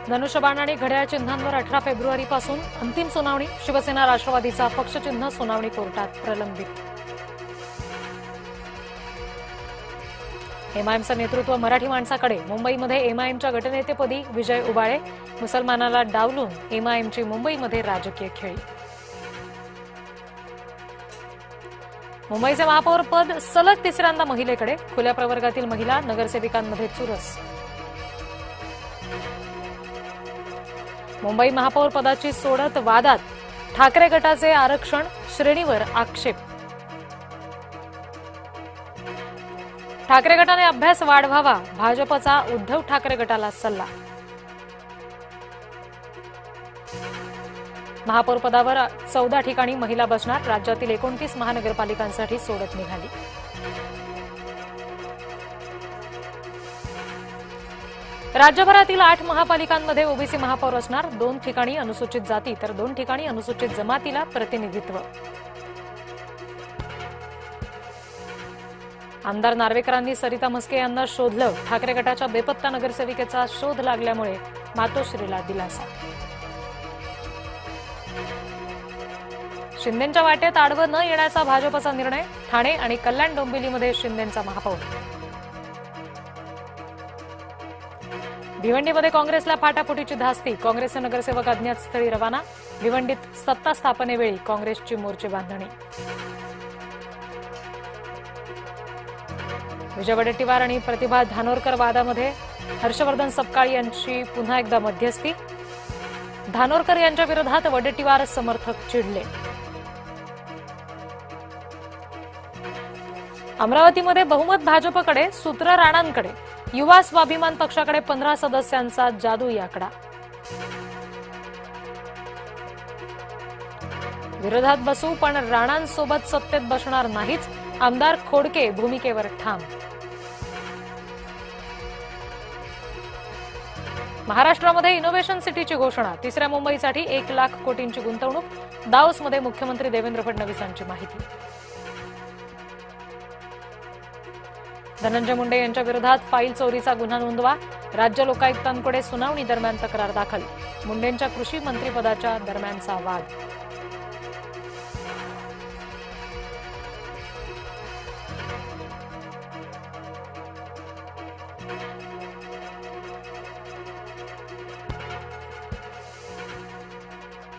धनुष्यबाण आणि घड्याळ चिन्हांवर 18 फेब्रुवारीपासून अंतिम सुनावणी. शिवसेना राष्ट्रवादीचा पक्षचिन्ह सुनावणी कोर्टात प्रलंबित. एमआयएमचं नेतृत्व मराठी माणसाकडे. मुंबईमध्ये एमआयएमच्या गटनेतेपदी विजय उबाळे. मुसलमानाला डावलून एमआयएमची मुंबईमध्ये राजकीय खेळी. मुंबईचे महापौर पद सलग तिसऱ्यांदा महिलेकडे. खुल्या प्रवर्गातील महिला नगरसेविकांमध्ये चुरस. मुंबई महापौर पदाची सोडत वादात. ठाकरे गटाचे आरक्षण श्रेणीवर आक्षेप. ठाकरे गटाने अभ्यास वाढवावा. भाजपचा उद्धव ठाकरे गटाला सल्ला. महापौर पदावर 14 ठिकाणी महिला बसणार. राज्यातील 29 महानगरपालिकांसाठी सोडत निघाली. राज्यभरातील 8 महापालिकांमध्ये ओबीसी महापौर असणार. 2 ठिकाणी अनुसूचित जाती तर 2 ठिकाणी अनुसूचित जमातीला प्रतिनिधित्व. आमदार नार्वेकरांनी सरिता म्हस्के यांना शोधलं. ठाकरे गटाच्या बेपत्ता नगरसेविकेचा शोध लागल्यामुळे मातोश्रीला दिलासा. शिंदेंच्या वाटेत आडवं न येण्याचा भाजपचा निर्णय. ठाणे आणि कल्याण डोंबिवलीमध्ये शिंदेंचा महापौर. भिवंडीमध्ये काँग्रेसला फाटाफुटीची धास्ती. काँग्रेसचे नगरसेवक अज्ञात स्थळी रवाना. भिवंडीत सत्ता स्थापनेवेळी काँग्रेसची मोर्चे बांधणी. विजय वडेट्टीवार आणि प्रतिभा धानोरकर वादामध्ये हर्षवर्धन सपकाळ यांची पुन्हा एकदा मध्यस्थी. धानोरकर यांच्या विरोधात वडेट्टीवार समर्थक चिडले. अमरावतीमध्ये बहुमत भाजपकडे, सूत्र राणांकडे. युवा स्वाभिमान पक्षाकडे 15 सदस्यांचा जादुई आकडा. विरोधात बसू पण राणांसोबत सत्तेत बसणार नाहीच. आमदार खोडके भूमिकेवर ठाम. महाराष्ट्रामध्ये इनोव्हेशन सिटीची घोषणा. तिसऱ्या मुंबईसाठी 1 लाख कोटींची गुंतवणूक. दाओसमध्ये मुख्यमंत्री देवेंद्र फडणवीसांची माहिती. धनंजय मुंडे यांच्या विरोधात फाईल चोरीचा गुन्हा नोंदवा. राज्य लोकायुक्तांकडे सुनावणी दरम्यान तक्रार दाखल. मुंडेंच्या कृषी मंत्रिपदाच्या दरम्यानचा वाद.